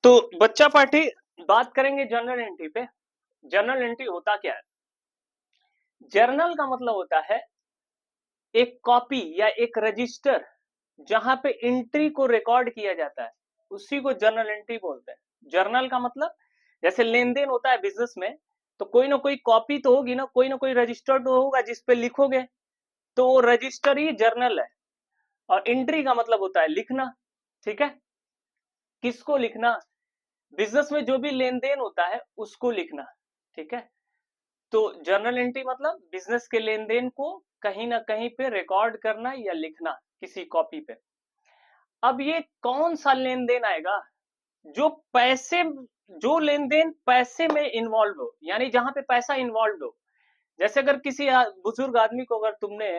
तो बच्चा पार्टी बात करेंगे जर्नल एंट्री पे। जर्नल एंट्री होता क्या है? जर्नल का मतलब होता है एक कॉपी या एक रजिस्टर जहां पे एंट्री को रिकॉर्ड किया जाता है, उसी को जर्नल एंट्री बोलते हैं। जर्नल का मतलब जैसे लेन देन होता है बिजनेस में, तो कोई ना कोई कॉपी तो होगी ना कोई रजिस्टर तो होगा जिसपे लिखोगे, तो वो रजिस्टर ही जर्नल है। और एंट्री का मतलब होता है लिखना। ठीक है, किसको लिखना? बिजनेस में जो भी लेन देन होता है उसको लिखना। ठीक है, तो जर्नल एंट्री मतलब बिजनेस के लेन देन को कहीं ना कहीं पे रिकॉर्ड करना या लिखना किसी कॉपी पे। अब ये कौन सा लेन देन आएगा? जो पैसे, जो लेन देन पैसे में इन्वॉल्व हो, यानी जहां पे पैसा इन्वॉल्व हो। जैसे अगर किसी बुजुर्ग आदमी को अगर तुमने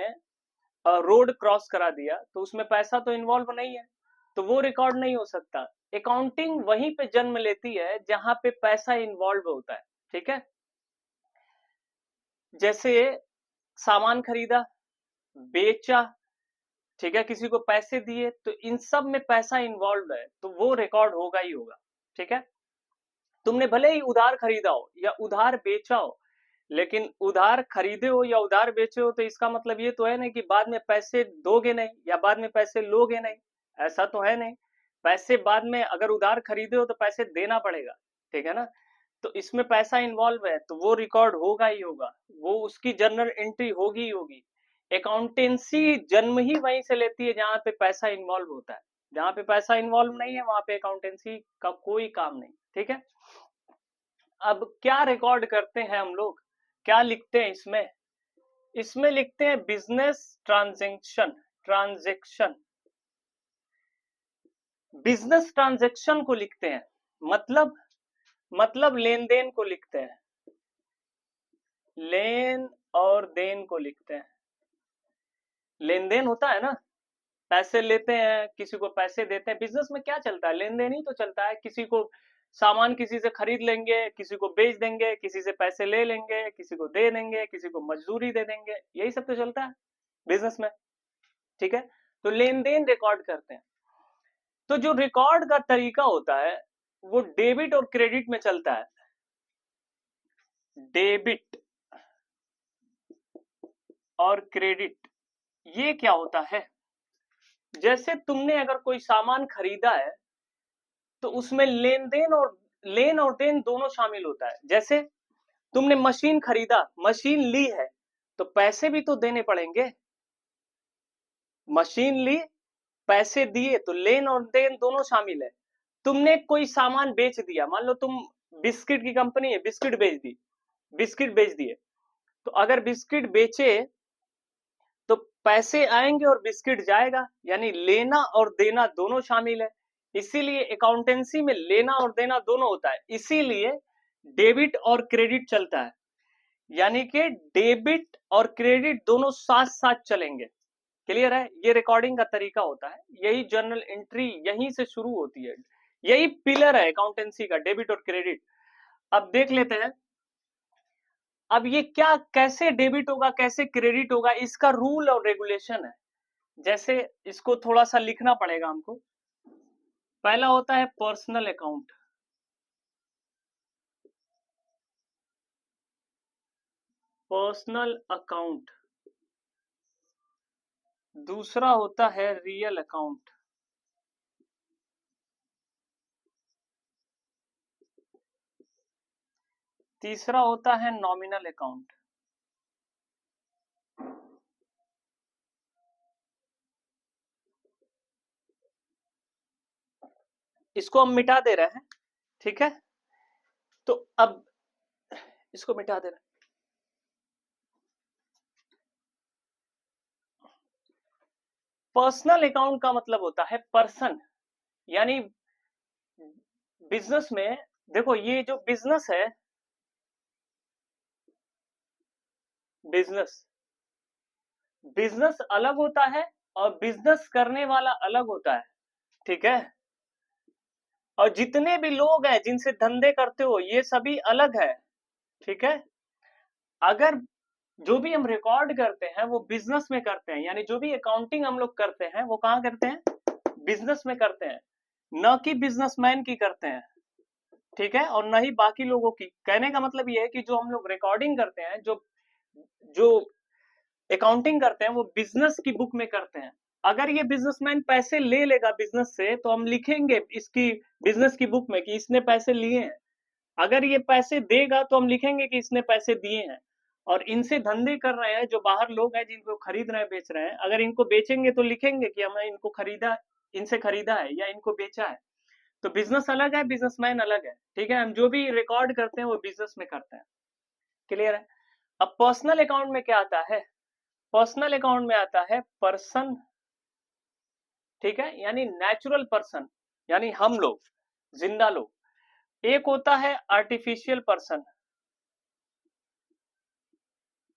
रोड क्रॉस करा दिया तो उसमें पैसा तो इन्वॉल्व नहीं है, तो वो रिकॉर्ड नहीं हो सकता। अकाउंटिंग वहीं पे जन्म लेती है जहां पे पैसा इन्वॉल्व होता है। ठीक है, जैसे सामान खरीदा, बेचा, ठीक है, किसी को पैसे दिए, तो इन सब में पैसा इन्वॉल्व है, तो वो रिकॉर्ड होगा ही होगा। ठीक है, तुमने भले ही उधार खरीदा हो या उधार बेचा हो, लेकिन उधार खरीदे हो या उधार बेचे हो तो इसका मतलब ये तो है नहीं कि बाद में पैसे दोगे नहीं या बाद में पैसे लोगे नहीं। ऐसा तो है नहीं। पैसे बाद में, अगर उधार खरीदे हो तो पैसे देना पड़ेगा। ठीक है ना, तो इसमें पैसा इन्वॉल्व है तो वो रिकॉर्ड होगा ही होगा, वो उसकी जर्नल एंट्री होगी ही होगी। अकाउंटेंसी जन्म ही वहीं से लेती है जहां पे पैसा इन्वॉल्व होता है। जहां पे पैसा इन्वॉल्व नहीं है वहां पे अकाउंटेंसी का कोई काम नहीं। ठीक है, अब क्या रिकॉर्ड करते हैं हम लोग, क्या लिखते हैं इसमें? इसमें लिखते हैं business transaction. Transaction, business transaction को लिखते हैं। मतलब लेन देन को लिखते हैं। लेन और देन को लिखते हैं। लेन देन होता है ना, पैसे लेते हैं, किसी को पैसे देते हैं। बिजनेस में क्या चलता है? लेन देन ही तो चलता है। किसी को सामान किसी से खरीद लेंगे, किसी को बेच देंगे, किसी से पैसे ले लेंगे, किसी को दे देंगे, किसी को मजदूरी दे देंगे, यही सब तो चलता है बिजनेस में। ठीक है, तो लेन देन रिकॉर्ड करते हैं। तो जो रिकॉर्ड का तरीका होता है वो डेबिट और क्रेडिट में चलता है। डेबिट और क्रेडिट, ये क्या होता है? जैसे तुमने अगर कोई सामान खरीदा है तो उसमें लेन और देन दोनों शामिल होता है। जैसे तुमने मशीन खरीदा, मशीन ली है, तो पैसे भी तो देने पड़ेंगे। मशीन ली, पैसे दिए, तो लेन और देन दोनों शामिल है। तुमने कोई सामान बेच दिया, मान लो तुम बिस्किट की कंपनी है, बिस्किट बेच दी, बिस्किट बेच दिए, तो अगर बिस्किट बेचे तो पैसे आएंगे और बिस्किट जाएगा, यानी लेना और देना दोनों शामिल है। इसीलिए अकाउंटेंसी में लेना और देना दोनों होता है, इसीलिए डेबिट और क्रेडिट चलता है। यानी कि डेबिट और क्रेडिट दोनों साथ साथ चलेंगे। क्लियर है? ये रिकॉर्डिंग का तरीका होता है, यही जर्नल एंट्री यहीं से शुरू होती है। यही पिलर है अकाउंटेंसी का, डेबिट और क्रेडिट। अब देख लेते हैं, अब ये क्या, कैसे डेबिट होगा कैसे क्रेडिट होगा, इसका रूल और रेगुलेशन है। जैसे इसको थोड़ा सा लिखना पड़ेगा हमको। पहला होता है पर्सनल अकाउंट। Personal account. दूसरा होता है रियल अकाउंट। तीसरा होता है नॉमिनल अकाउंट। इसको हम मिटा दे रहे हैं। ठीक है, तो अब इसको मिटा दे रहे हैं। पर्सनल अकाउंट का मतलब होता है पर्सन, यानी बिजनेस में देखो, ये जो बिजनेस है, बिजनेस बिजनेस अलग होता है और बिजनेस करने वाला अलग होता है। ठीक है, और जितने भी लोग हैं जिनसे धंधे करते हो ये सभी अलग है। ठीक है, अगर जो भी हम रिकॉर्ड करते हैं वो बिजनेस में करते हैं, यानी जो भी अकाउंटिंग हम लोग करते हैं वो कहाँ करते हैं? बिजनेस में करते हैं, न कि बिजनेसमैन की करते हैं। ठीक है, और न ही बाकी लोगों की। कहने का मतलब ये है कि जो हम लोग रिकॉर्डिंग करते हैं, जो जो अकाउंटिंग करते हैं, वो बिजनेस की बुक में करते हैं। अगर ये बिजनेसमैन पैसे ले लेगा बिजनेस से, तो हम लिखेंगे इसकी बिजनेस की बुक में कि इसने पैसे लिए हैं। अगर ये पैसे देगा तो हम लिखेंगे कि इसने पैसे दिए हैं। और इनसे धंधे कर रहे हैं जो बाहर लोग हैं जिनको खरीद रहे हैं, बेच रहे हैं, अगर इनको बेचेंगे तो लिखेंगे कि हमने इनको खरीदा, इनसे खरीदा है या इनको बेचा है। तो बिजनेस अलग है, बिजनेसमैन अलग है। ठीक है, हम जो भी रिकॉर्ड करते हैं वो बिजनेस में करते हैं। क्लियर है? अब पर्सनल अकाउंट में क्या आता है? पर्सनल अकाउंट में आता है पर्सन, ठीक है, यानी नेचुरल पर्सन, यानी हम लोग, जिंदा लोग। एक होता है artificial person.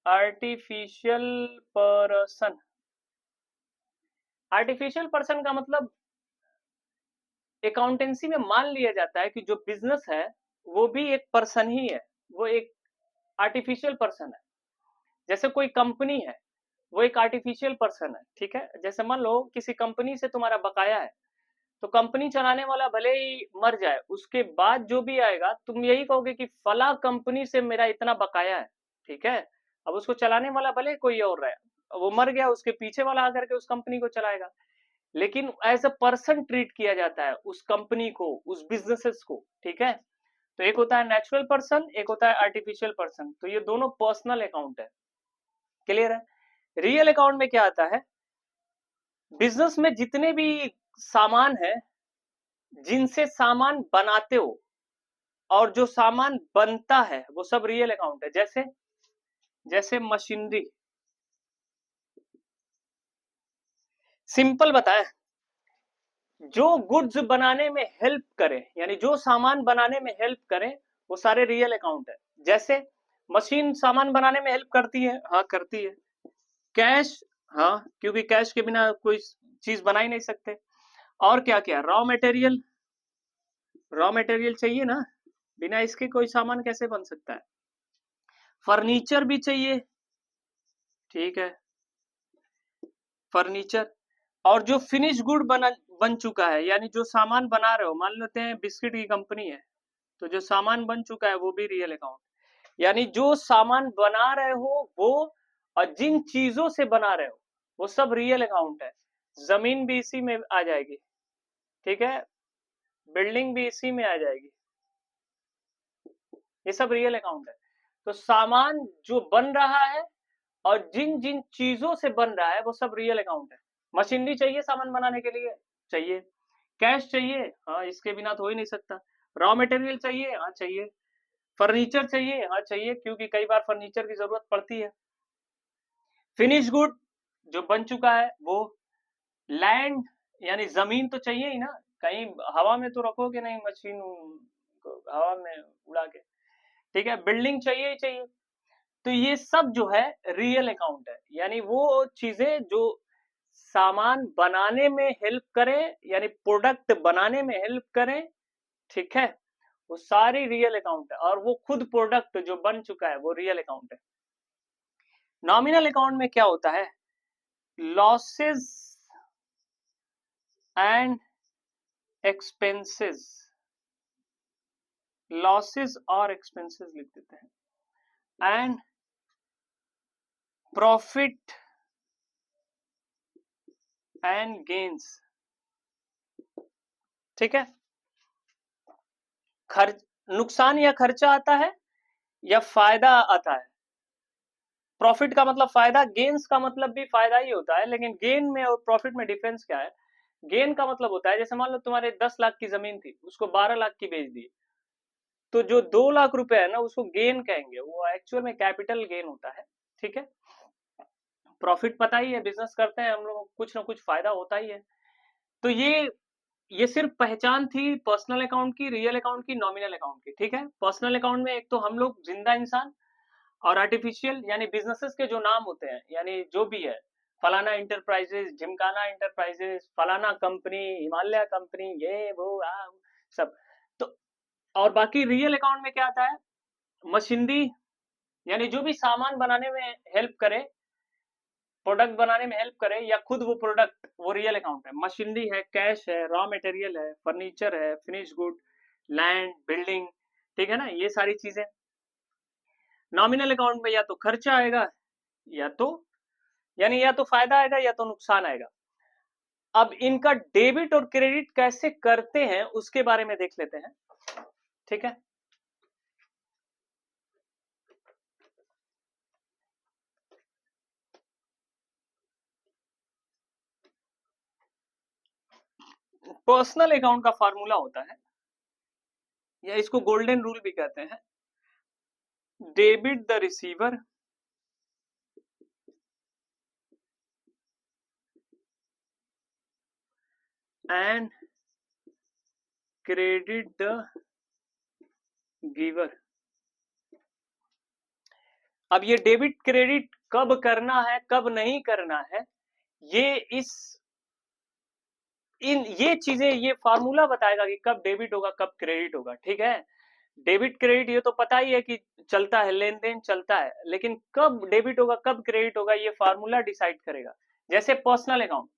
Artificial person, artificial person का मतलब अकाउंटेंसी में मान लिया जाता है कि जो बिजनेस है वो भी एक पर्सन ही है, वो एक आर्टिफिशियल पर्सन है। जैसे कोई कंपनी है, वो एक आर्टिफिशियल पर्सन है। ठीक है, जैसे मान लो किसी कंपनी से तुम्हारा बकाया है, तो कंपनी चलाने वाला भले ही मर जाए, उसके बाद जो भी आएगा तुम यही कहोगे कि फला कंपनी से मेरा इतना बकाया है। ठीक है, अब उसको चलाने वाला भले कोई और रहे, वो मर गया, उसके पीछे वाला आकर के उस कंपनी को चलाएगा, लेकिन एज अ पर्सन ट्रीट किया जाता है उस कंपनी को, उस बिजनेसेस को। ठीक है, तो एक होता है नेचुरल पर्सन, एक होता है आर्टिफिशियल पर्सन। तो ये दोनों पर्सनल अकाउंट है। क्लियर है? रियल अकाउंट में क्या आता है? बिजनेस में जितने भी सामान है, जिनसे सामान बनाते हो, और जो सामान बनता है, वो सब रियल अकाउंट है। जैसे जैसे मशीनरी, सिंपल बताए, जो गुड्स बनाने में हेल्प करे, यानी जो सामान बनाने में हेल्प करे, वो सारे रियल अकाउंट है। जैसे मशीन सामान बनाने में हेल्प करती है, हाँ करती है। कैश, हाँ, क्योंकि कैश के बिना कोई चीज बना ही नहीं सकते। और क्या क्या, रॉ मटेरियल, रॉ मटेरियल चाहिए ना, बिना इसके कोई सामान कैसे बन सकता है। फर्नीचर भी चाहिए, ठीक है, फर्नीचर। और जो फिनिश गुड बन चुका है, यानी जो सामान बना रहे हो, मान लेते हैं बिस्किट की कंपनी है, तो जो सामान बन चुका है वो भी रियल अकाउंट। यानी जो सामान बना रहे हो वो, और जिन चीजों से बना रहे हो, वो सब रियल अकाउंट है। जमीन भी इसी में आ जाएगी, ठीक है, बिल्डिंग भी इसी में आ जाएगी, ये सब रियल अकाउंट है। तो सामान जो बन रहा है और जिन जिन चीजों से बन रहा है, वो सब रियल अकाउंट है। मशीनरी चाहिए सामान बनाने के लिए, चाहिए। कैश चाहिए, हाँ, इसके बिना तो हो ही नहीं सकता। रॉ मटेरियल चाहिए, हाँ चाहिए। फर्नीचर चाहिए, हाँ चाहिए, क्योंकि कई बार फर्नीचर की जरूरत पड़ती है। फिनिश गुड, जो बन चुका है वो। लैंड, यानी जमीन तो चाहिए ही ना, कहीं हवा में तो रखोगे नहीं मशीन को, हवा में उड़ा के। ठीक है, बिल्डिंग चाहिए ही चाहिए। तो ये सब जो है रियल अकाउंट है, यानी वो चीजें जो सामान बनाने में हेल्प करें, यानी प्रोडक्ट बनाने में हेल्प करें, ठीक है, वो सारी रियल अकाउंट है। और वो खुद प्रोडक्ट जो बन चुका है वो रियल अकाउंट है। नॉमिनल अकाउंट में क्या होता है? लॉसेस एंड एक्सपेंसेस, लॉसेस और एक्सपेंसेस लिख देते हैं, एंड प्रॉफिट एंड गेन्स। ठीक है, खर्च, नुकसान या खर्चा आता है या फायदा आता है। प्रॉफिट का मतलब फायदा, गेन्स का मतलब भी फायदा ही होता है, लेकिन गेन में और प्रॉफिट में डिफरेंस क्या है? गेन का मतलब होता है, जैसे मान लो तुम्हारे 10 लाख की जमीन थी, उसको 12 लाख की बेच दी, तो जो 2 लाख रुपए है ना, उसको गेन कहेंगे, वो एक्चुअल में कैपिटल गेन होता है। ठीक है, प्रॉफिट पता ही है, बिजनेस करते हैं हम लोग, कुछ ना कुछ फायदा होता ही है। तो ये सिर्फ पहचान थी पर्सनल अकाउंट की, रियल अकाउंट की, नॉमिनल अकाउंट की। ठीक है, पर्सनल अकाउंट में एक तो हम लोग जिंदा इंसान, और आर्टिफिशियल यानी बिजनेसेस के जो नाम होते हैं, यानी जो भी है, फलाना इंटरप्राइजेस, झिमकाना इंटरप्राइजेस, फलाना कंपनी, हिमालय कंपनी, ये वो सब। तो और बाकी रियल अकाउंट में क्या आता है? मशीनरी, यानी जो भी सामान बनाने में हेल्प करे, प्रोडक्ट बनाने में हेल्प करे, या खुद वो प्रोडक्ट, वो रियल अकाउंट है। मशीनरी है, कैश है, रॉ मटेरियल है, फर्नीचर है, फिनिश गुड, लैंड, बिल्डिंग, ठीक है ना, ये सारी चीजें। नॉमिनल अकाउंट में या तो खर्चा आएगा या तो, यानी या तो फायदा आएगा या तो नुकसान आएगा। अब इनका डेबिट और क्रेडिट कैसे करते हैं उसके बारे में देख लेते हैं, ठीक है। पर्सनल अकाउंट का फार्मूला होता है, या इसको गोल्डन रूल भी कहते हैं, debit the receiver and credit the giver. अब ये डेबिट क्रेडिट कब करना है कब नहीं करना है, ये ये चीजें, ये फार्मूला बताएगा कि कब डेबिट होगा कब क्रेडिट होगा, ठीक है। डेबिट क्रेडिट ये तो पता ही है कि चलता है, लेन देन चलता है, लेकिन कब डेबिट होगा कब क्रेडिट होगा ये फार्मूला डिसाइड करेगा। जैसे personal account,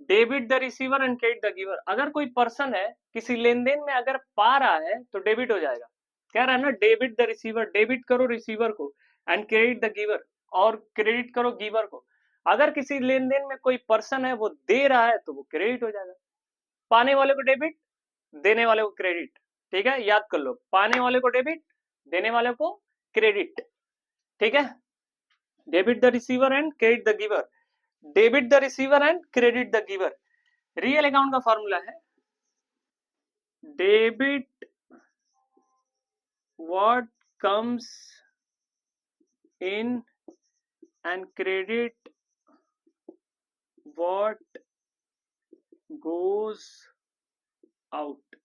debit the receiver and credit the giver. अगर कोई पर्सन है किसी लेन देन में अगर पा रहा है तो डेबिट हो जाएगा, कह रहा है ना, डेबिट द रिसीवर, डेबिट करो रिसीवर को, एंड क्रेडिट द गिवर, और क्रेडिट करो गिवर को। अगर किसी लेन देन में कोई पर्सन है वो दे रहा है तो वो क्रेडिट हो जाएगा, पाने वाले को डेबिट, देने वाले को क्रेडिट, ठीक है, याद कर लो, पाने वाले को डेबिट, देने वाले को क्रेडिट, ठीक है। Debit the receiver and credit the giver, debit the receiver and credit the giver. Real account का फॉर्मूला है debit what comes in and credit what goes out.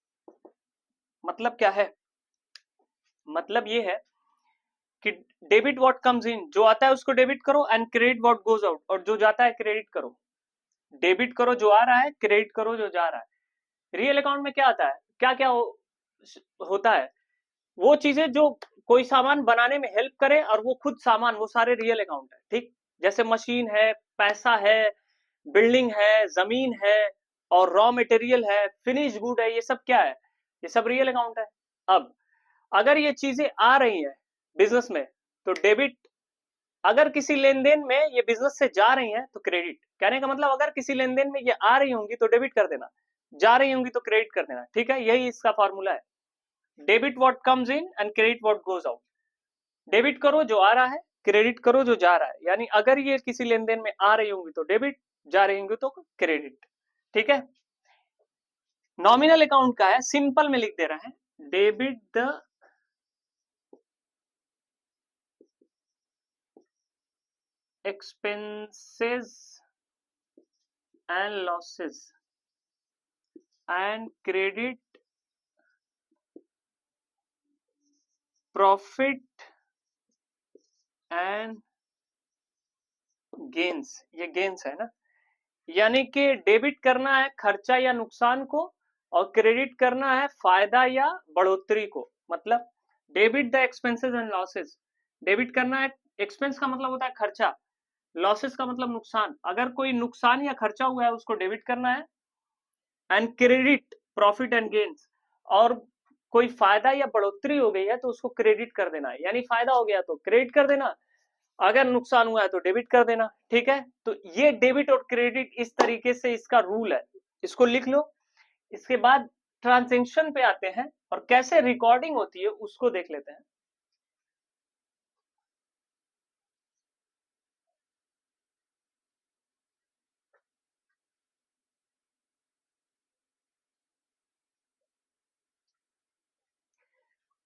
मतलब क्या है, मतलब ये है कि डेबिट व्हाट कम्स इन, जो आता है उसको डेबिट करो, and credit what goes out, और जो जाता है क्रेडिट करो। डेबिट करो जो आ रहा है, क्रेडिट करो जो जा रहा है। रियल अकाउंट में क्या आता है, क्या क्या होता है, वो चीजें जो कोई सामान बनाने में हेल्प करे और वो खुद सामान, वो सारे रियल अकाउंट है, ठीक। जैसे मशीन है, पैसा है, बिल्डिंग है, जमीन है, और रॉ मटेरियल है, फिनिश गुड है, ये सब क्या है, ये सब रियल अकाउंट है। अब अगर ये चीजें आ रही हैं बिजनेस में तो डेबिट, अगर किसी लेन देन में ये बिजनेस से जा रही हैं तो क्रेडिट। कहने का मतलब अगर किसी लेन देन में ये आ रही होंगी तो डेबिट कर देना, जा रही होंगी तो क्रेडिट कर देना, ठीक है, यही इसका फॉर्मूला है। Debit what comes in and credit what goes out. Debit करो जो आ रहा है, क्रेडिट करो जो जा रहा है, यानी अगर ये किसी लेन देन में आ रही होंगी तो डेबिट, जा रही होंगी तो क्रेडिट, ठीक है। नॉमिनल अकाउंट का है, सिंपल में लिख दे रहे हैं, debit the expenses and losses and credit profit and gains। ये गेन्स है ना, यानी कि डेबिट करना है खर्चा या नुकसान को, और क्रेडिट करना है फायदा या बढ़ोतरी को। मतलब debit the expenses and losses, debit करना है, एक्सपेंस का मतलब होता है खर्चा, लॉसेस का मतलब नुकसान, अगर कोई नुकसान या खर्चा हुआ है उसको डेबिट करना है, and credit profit and gains, और कोई फायदा या बढ़ोतरी हो गई है तो उसको क्रेडिट कर देना है, यानी फायदा हो गया तो क्रेडिट कर देना, अगर नुकसान हुआ है तो डेबिट कर देना, ठीक है। तो ये डेबिट और क्रेडिट इस तरीके से इसका रूल है, इसको लिख लो। इसके बाद ट्रांजेक्शन पे आते हैं और कैसे रिकॉर्डिंग होती है उसको देख लेते हैं।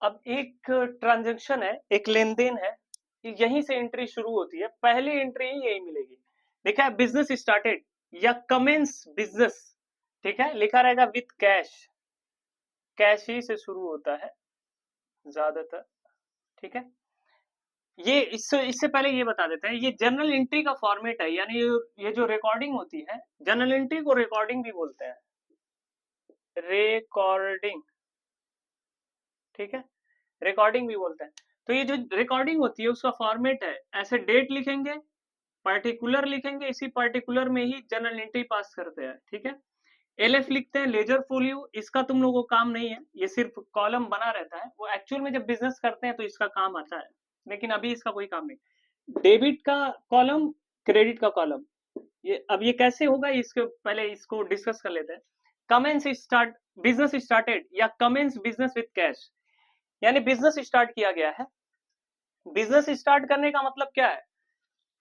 अब एक ट्रांजेक्शन है, एक लेन देन है, यहीं से एंट्री शुरू होती है, पहली एंट्री यही मिलेगी। देखा है, बिजनेस स्टार्टेड या कमेंस बिजनेस, ठीक है, लिखा रहेगा विथ कैश, कैश ही से शुरू होता है ज्यादातर, ठीक है। ये इससे पहले ये बता देते हैं, ये जर्नल एंट्री का फॉर्मेट है, यानी ये जो रिकॉर्डिंग होती है, जर्नल एंट्री को रिकॉर्डिंग भी बोलते हैं, रिकॉर्डिंग, ठीक है, रिकॉर्डिंग भी बोलते हैं। तो ये जो रिकॉर्डिंग होती है उसका फॉर्मेट है, ऐसे डेट लिखेंगे, पर्टिकुलर लिखेंगे, इसी पर्टिकुलर में ही जर्नल एंट्री पास करते हैं, ठीक है। LF लिखते हैं, लेजर फोलियो, इसका तुम लोगों को काम नहीं है, ये सिर्फ कॉलम बना रहता है, वो एक्चुअल में जब बिजनेस करते हैं तो इसका काम आता है, लेकिन अभी इसका कोई काम नहीं। डेबिट का कॉलम, क्रेडिट का कॉलम, ये अब ये कैसे होगा, इसके पहले इसको डिस्कस कर लेते हैं। कमेंस स्टार्ट बिजनेस स्टार्टेड या कमेंस बिजनेस विद कैश, यानी बिजनेस स्टार्ट किया गया है। बिजनेस स्टार्ट करने का मतलब क्या है,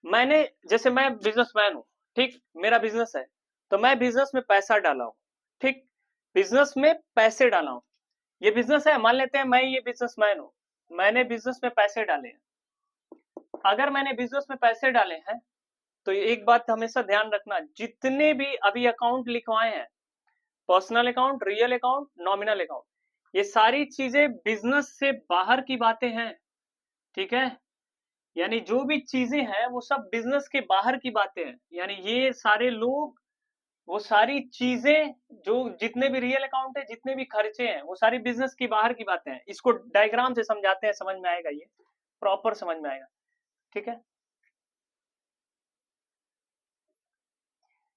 मैंने, जैसे मैं बिजनेसमैन हूं, ठीक, मेरा बिजनेस है, तो मैं बिजनेस में पैसा डाला हूं, ठीक, बिजनेस में पैसे डाला हूं, ये बिजनेस है, मान लेते हैं मैं ये बिजनेसमैन हूं, मैंने बिजनेस में पैसे डाले हैं। अगर मैंने बिजनेस में पैसे डाले हैं तो एक बात हमेशा ध्यान रखना, जितने भी अभी अकाउंट लिखवाए हैं, personal account, real account, nominal account, ये सारी चीजें बिजनेस से बाहर की बातें हैं, ठीक है, यानी जो भी चीजें हैं वो सब बिजनेस के बाहर की बातें हैं, यानी ये सारे लोग, वो सारी चीजें, जो जितने भी रियल अकाउंट है, जितने भी खर्चे हैं, वो सारी बिजनेस की बाहर की बातें हैं। इसको डायग्राम से समझाते हैं, समझ में आएगा, ये प्रॉपर समझ में आएगा, ठीक है।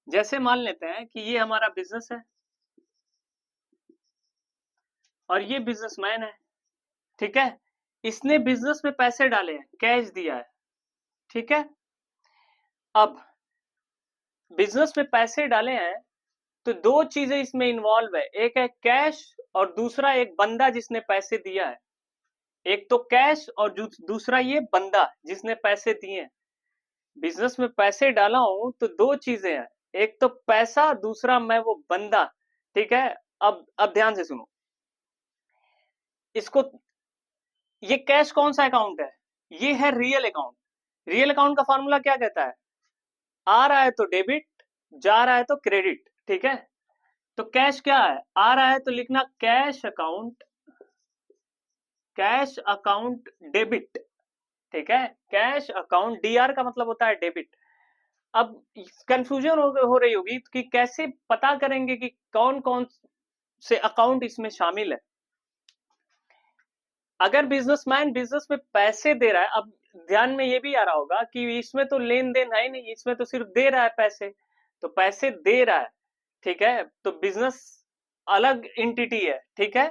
जैसे मान लेते हैं कि ये हमारा बिजनेस है और ये बिजनेसमैन है, ठीक है, इसने बिजनेस में पैसे डाले हैं, कैश दिया है, ठीक है। अब बिजनेस में पैसे डाले हैं तो दो चीजें इसमें इन्वॉल्व है, एक है कैश और दूसरा एक बंदा जिसने पैसे दिया है। एक तो कैश और दूसरा ये बंदा जिसने पैसे दिए हैं। बिजनेस में पैसे डाला हूं तो दो चीजें हैं, एक तो पैसा, दूसरा मैं वो बंदा, ठीक है। अब ध्यान से सुनो इसको, ये कैश कौन सा अकाउंट है, ये है रियल अकाउंट। रियल अकाउंट का फॉर्मूला क्या कहता है, आ रहा है तो डेबिट, जा रहा है तो क्रेडिट, ठीक है। तो कैश क्या है, आ रहा है तो लिखना cash account, cash account debit, ठीक है, कैश अकाउंट, डीआर का मतलब होता है डेबिट। अब कंफ्यूजन हो रही होगी कि कैसे पता करेंगे कि कौन कौन से अकाउंट इसमें शामिल है। अगर बिजनेसमैन बिजनेस में पैसे दे रहा है, अब ध्यान में ये भी आ रहा होगा कि इसमें तो लेन देन है ही नहीं, इसमें तो सिर्फ दे रहा है पैसे, तो पैसे दे रहा है, ठीक है, तो बिजनेस अलग एंटिटी है, ठीक है।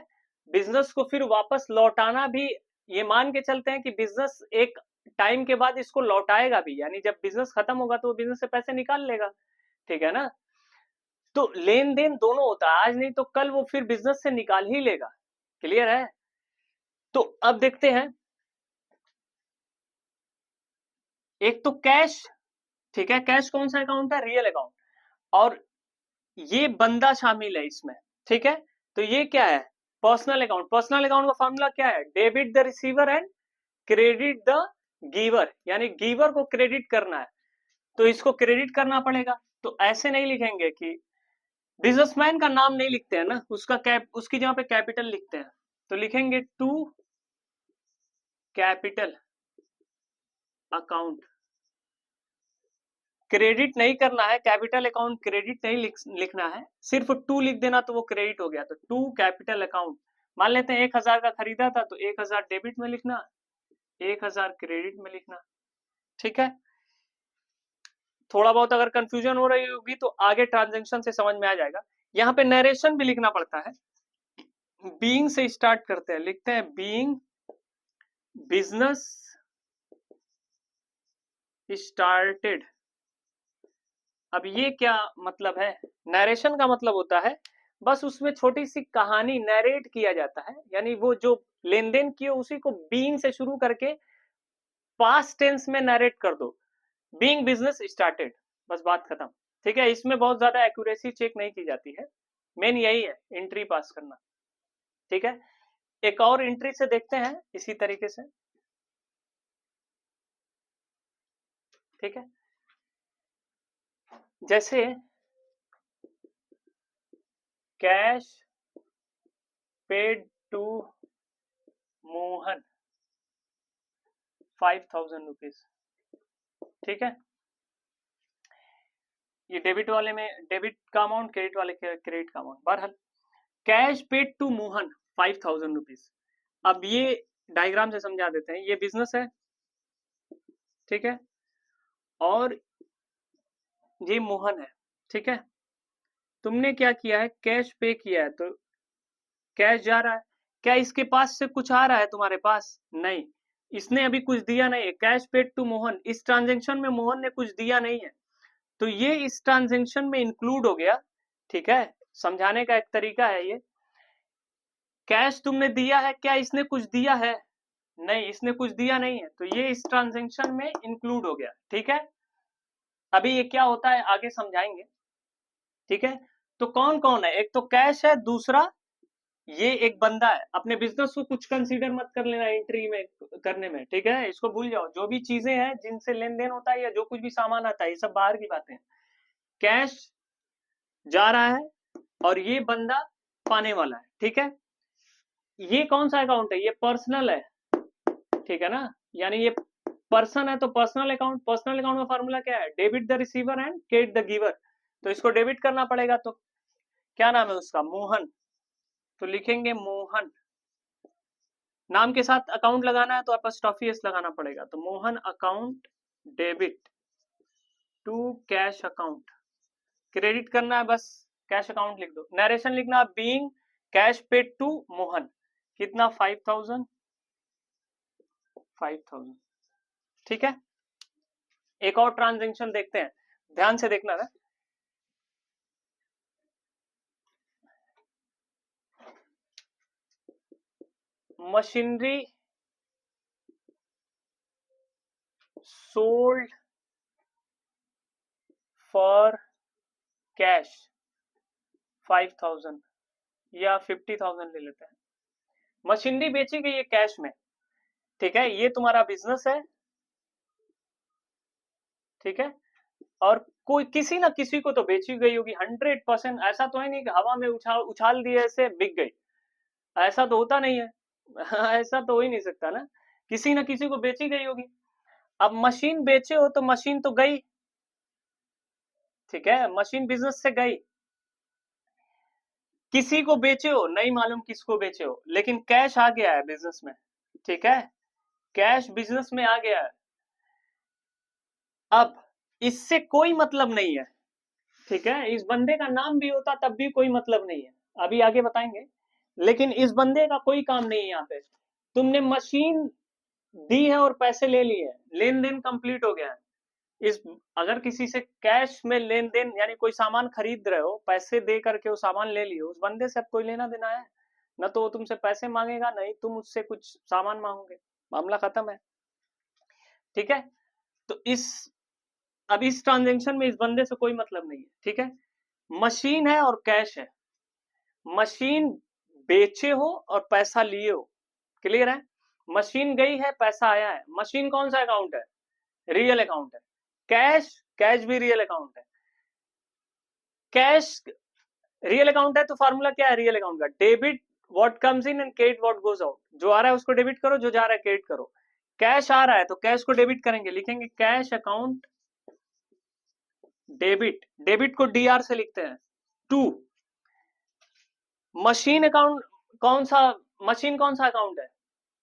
बिजनेस को फिर वापस लौटाना भी, ये मान के चलते हैं कि बिजनेस एक टाइम के बाद इसको लौटाएगा भी, यानी जब बिजनेस खत्म होगा तो वो बिजनेस से पैसे निकाल लेगा, ठीक है ना। तो लेन देन दोनों होता है, आज नहीं तो कल वो फिर बिजनेस से निकाल ही लेगा, क्लियर है। तो अब देखते हैं, एक तो कैश, ठीक है, कैश कौन सा अकाउंट है, रियल अकाउंट, और ये बंदा शामिल है इसमें, ठीक है। तो ये क्या है, पर्सनल अकाउंट। पर्सनल अकाउंट का फॉर्मूला क्या है, debit the receiver and credit the giver, यानी गिवर को क्रेडिट करना है तो इसको क्रेडिट करना पड़ेगा। तो ऐसे नहीं लिखेंगे कि बिजनेसमैन का नाम नहीं लिखते हैं ना, उसका उसकी जगह पे कैपिटल लिखते हैं, तो लिखेंगे टू कैपिटल अकाउंट, क्रेडिट नहीं करना है, कैपिटल अकाउंट क्रेडिट नहीं लिखना है, सिर्फ टू लिख देना तो वो क्रेडिट हो गया, तो टू कैपिटल अकाउंट। मान लेते हैं 1000 का खरीदा था तो 1000 डेबिट में लिखना, 1000 क्रेडिट में लिखना, ठीक है। थोड़ा बहुत अगर कंफ्यूजन हो रही होगी तो आगे ट्रांजेक्शन से समझ में आ जाएगा। यहाँ पे नरेशन भी लिखना पड़ता है, बीइंग से स्टार्ट करते हैं, लिखते हैं बीइंग बिजनेस स्टार्टेड। अब ये क्या मतलब है, नरेशन का मतलब होता है बस उसमें छोटी सी कहानी नरेट किया जाता है, यानी वो जो लेन देन किए उसी को बीइंग से शुरू करके पास्ट टेंस में नरेट कर दो, बीइंग बिजनेस स्टार्टेड, बस बात खत्म, ठीक है। इसमें बहुत ज्यादा एक्यूरेसी चेक नहीं की जाती है, मेन यही है, एंट्री पास करना, ठीक है। एक और एंट्री से देखते हैं इसी तरीके से, ठीक है। जैसे cash paid to Mohan 5000 rupees, ठीक है। ये डेबिट वाले में डेबिट का अमाउंट, क्रेडिट वाले क्रेडिट का अमाउंट, बहरहाल cash paid to Mohan 5000 rupees. अब ये डायग्राम से समझा देते हैं, ये बिजनेस है, ठीक है, और ये मोहन है, ठीक है। तुमने क्या किया है, कैश पे किया है, तो कैश जा रहा है। क्या इसके पास से कुछ आ रहा है तुम्हारे पास? नहीं, इसने अभी कुछ दिया नहीं है। कैश पेड टू मोहन, इस ट्रांजेक्शन में मोहन ने कुछ दिया नहीं है, तो ये इस ट्रांजेक्शन में इंक्लूड हो गया। ठीक है, समझाने का एक तरीका है ये। कैश तुमने दिया है, क्या इसने कुछ दिया है? नहीं, इसने कुछ दिया नहीं है, तो ये इस ट्रांजेक्शन में इंक्लूड हो गया। ठीक है, अभी ये क्या होता है आगे समझाएंगे। ठीक है, तो कौन कौन है? एक तो कैश है, दूसरा ये एक बंदा है। अपने बिजनेस को कुछ कंसीडर मत कर लेना एंट्री में करने में, ठीक है, इसको भूल जाओ। जो भी चीजें हैं जिनसे लेन देन होता है या जो कुछ भी सामान आता है, ये सब बाहर की बातें हैं। कैश जा रहा है और ये बंदा पाने वाला है। ठीक है, ये कौन सा अकाउंट है? ये पर्सनल है, ठीक है ना, यानी ये पर्सन है, तो पर्सनल अकाउंट। पर्सनल अकाउंट का फॉर्मूला क्या है? Debit the receiver and credit the giver. तो इसको डेबिट करना पड़ेगा, तो क्या नाम है उसका? मोहन। तो लिखेंगे मोहन, नाम के साथ अकाउंट लगाना है तो अपॉस्ट्रोफी एस लगाना पड़ेगा। तो Mohan account debit to cash account. Credit करना है बस, कैश अकाउंट लिख दो। नरेशन लिखना, being cash paid to Mohan. कितना? 5000। 5000, ठीक है। एक और ट्रांजेक्शन देखते हैं, ध्यान से देखना है। मशीनरी सोल्ड फॉर कैश 5000 या 50,000 ले लेते हैं। मशीनरी बेची गई है कैश में, ठीक है, ये तुम्हारा बिजनेस है, ठीक है, और कोई किसी ना किसी को तो बेची गई होगी 100%। ऐसा तो है नहीं कि हवा में उछाल उछाल दिए ऐसे बिक गई, ऐसा तो होता नहीं है। ऐसा तो हो ही नहीं सकता ना, किसी ना किसी को बेची गई होगी। अब मशीन बेचे हो तो मशीन तो गई, ठीक है, मशीन बिजनेस से गई। किसी को बेचे हो, नहीं मालूम किसको बेचे हो, लेकिन कैश आ गया है बिजनेस में, ठीक है, कैश बिजनेस में आ गया है। अब इससे कोई मतलब नहीं है, ठीक है, इस बंदे का नाम भी होता तब भी कोई मतलब नहीं है, अभी आगे बताएंगे। लेकिन इस बंदे का कोई काम नहीं है यहाँ पे। तुमने मशीन दी है और पैसे ले लिए हैं, लेन देन कंप्लीट हो गया है। इस अगर किसी से कैश में लेन देन, यानी कोई सामान खरीद रहे हो, पैसे दे करके वो सामान ले लियो, उस बंदे से अब कोई लेना देना है? न तो वो तुमसे पैसे मांगेगा, नहीं तुम उससे कुछ सामान मांगोगे, मामला खत्म है। ठीक है, तो अब इस ट्रांजेक्शन में इस बंदे से कोई मतलब नहीं है, ठीक है। मशीन है और कैश है, मशीन बेचे हो और पैसा लिए हो, क्लियर है। मशीन गई है, पैसा आया है। मशीन कौन सा अकाउंट है? रियल अकाउंट है। कैश, कैश भी रियल अकाउंट है। कैश रियल अकाउंट है, तो फॉर्मूला क्या है रियल अकाउंट का? Debit what comes in and credit what goes out. जो आ रहा है उसको डेबिट करो, जो जा रहा है क्रेडिट करो। कैश आ रहा है तो कैश को डेबिट करेंगे, लिखेंगे कैश अकाउंट डेबिट। डेबिट को डीआर से लिखते हैं, टू मशीन अकाउंट। कौन सा मशीन, कौन सा अकाउंट है?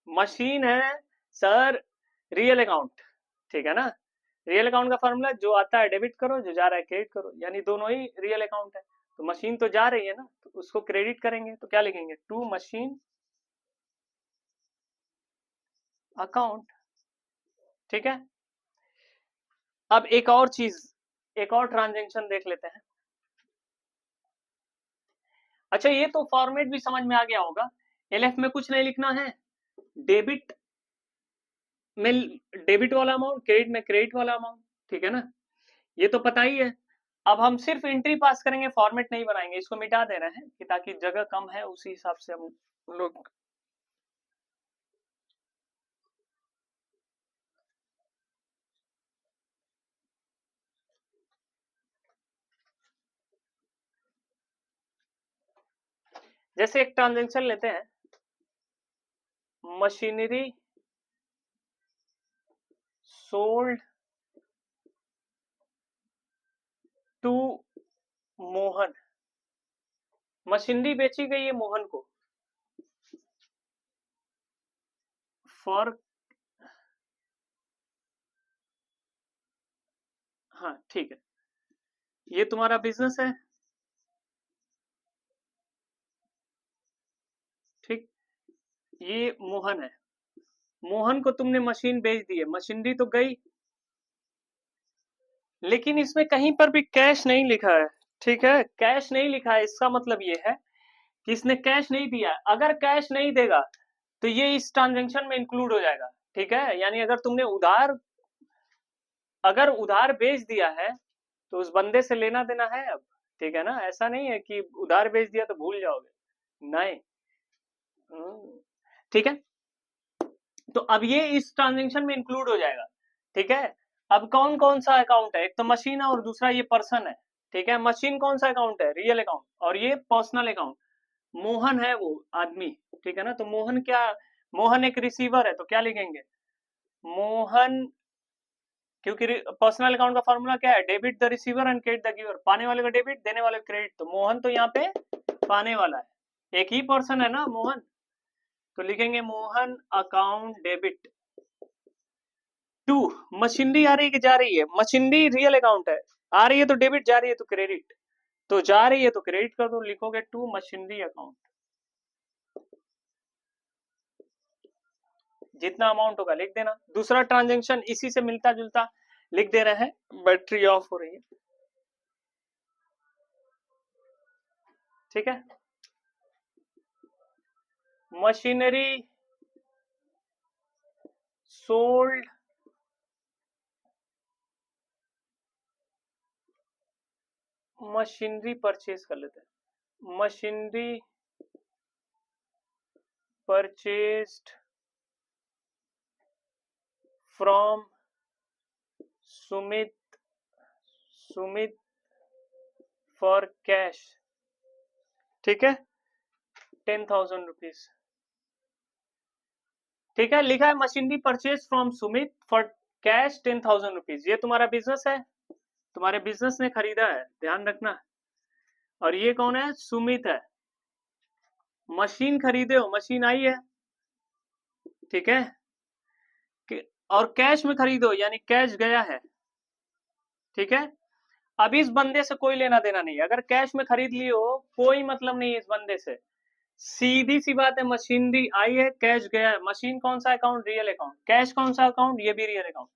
मशीन है सर रियल अकाउंट, ठीक है ना। रियल अकाउंट का फॉर्मूला जो आता है डेबिट करो, जो जा रहा है क्रेडिट करो, यानी दोनों ही रियल अकाउंट है। तो मशीन तो जा रही है ना, तो उसको क्रेडिट करेंगे, तो क्या लिखेंगे? टू मशीन अकाउंट, ठीक है। अब एक और चीज, एक और ट्रांजेक्शन देख लेते हैं। अच्छा, ये तो फॉर्मेट भी समझ में आ गया होगा। एलएफ में कुछ नहीं लिखना है, डेबिट में डेबिट वाला अमाउंट, क्रेडिट में क्रेडिट वाला अमाउंट, ठीक है ना, ये तो पता ही है। अब हम सिर्फ एंट्री पास करेंगे, फॉर्मेट नहीं बनाएंगे, इसको मिटा दे रहे हैं कि ताकि जगह कम है, उसी हिसाब से हम लोग। जैसे एक ट्रांजेक्शन लेते हैं, machinery sold to Mohan. Machinery बेची गई है मोहन को फॉर, हाँ ठीक है, ये तुम्हारा बिजनेस है, ये मोहन है, मोहन को तुमने मशीन बेच दी है, मशीनरी तो गई, लेकिन इसमें कहीं पर भी कैश नहीं लिखा है। ठीक है, कैश नहीं लिखा है, इसका मतलब ये है कि इसने कैश नहीं दिया। अगर कैश नहीं देगा तो ये इस ट्रांजेक्शन में इंक्लूड हो जाएगा। ठीक है, यानी अगर तुमने उधार बेच दिया है तो उस बंदे से लेना देना है अब। ठीक है ना, ऐसा नहीं है कि उधार बेच दिया तो भूल जाओगे, नहीं। ठीक है, तो अब ये इस ट्रांजेक्शन में इंक्लूड हो जाएगा। ठीक है, अब कौन कौन सा अकाउंट है, एक तो मशीन है और दूसरा ये पर्सन है। ठीक है, मशीन कौन सा अकाउंट है, रियल अकाउंट, और ये पर्सनल अकाउंट। मोहन है वो आदमी। ठीक है ना, तो मोहन क्या, मोहन एक रिसीवर है, तो क्या लिखेंगे, मोहन, क्योंकि पर्सनल अकाउंट का फॉर्मूला क्या है, debit the receiver and credit the giver, पाने वाले को डेबिट, देने वाले को क्रेडिट, तो मोहन तो यहाँ पे पाने वाला है, एक ही पर्सन है ना मोहन, तो लिखेंगे Mohan account debit to. Machinery आ रही है कि जा रही है, मशीनरी रियल अकाउंट है, आ रही है तो डेबिट, जा रही है तो क्रेडिट, तो जा रही है तो क्रेडिट कर दो, लिखोगे टू मशीनरी अकाउंट, जितना अमाउंट होगा लिख देना। दूसरा ट्रांजेक्शन इसी से मिलता जुलता लिख दे रहे हैं, बैटरी ऑफ हो रही है। ठीक है, मशीनरी सोल्ड मशीनरी परचेज कर लेते हैं, machinery purchased from Sumit Sumit for cash. ठीक है, 10,000 रुपीज। ठीक है, लिखा है machinery purchase from Sumit for cash 10,000 rupees, ये तुम्हारा बिजनेस है, तुम्हारे बिजनेस ने खरीदा है, ध्यान रखना। और ये कौन है, सुमित है, मशीन खरीदे हो, मशीन आई है। ठीक है, और कैश में खरीदो यानी कैश गया है। ठीक है, अब इस बंदे से कोई लेना देना नहीं, अगर कैश में खरीद लिए हो कोई मतलब नहीं है इस बंदे से, सीधी सी बात है, मशीनरी आई है, कैश गया है, मशीन कौन सा अकाउंट, रियल अकाउंट, कैश कौन सा अकाउंट, ये भी रियल अकाउंट,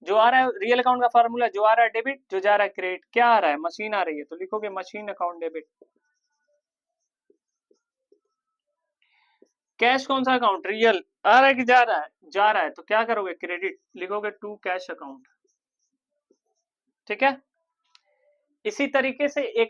जो आ रहा है रियल अकाउंट का फॉर्मूला, जो आ रहा है डेबिट, जो जा रहा है क्रेडिट, क्या आ रहा है, मशीन आ रही है, तो लिखोगे मशीन अकाउंट डेबिट। कैश कौन सा अकाउंट, रियल, आ रहा है कि जा रहा है, जा रहा है, तो क्या करोगे, क्रेडिट, लिखोगे टू कैश अकाउंट। ठीक है, इसी तरीके से एक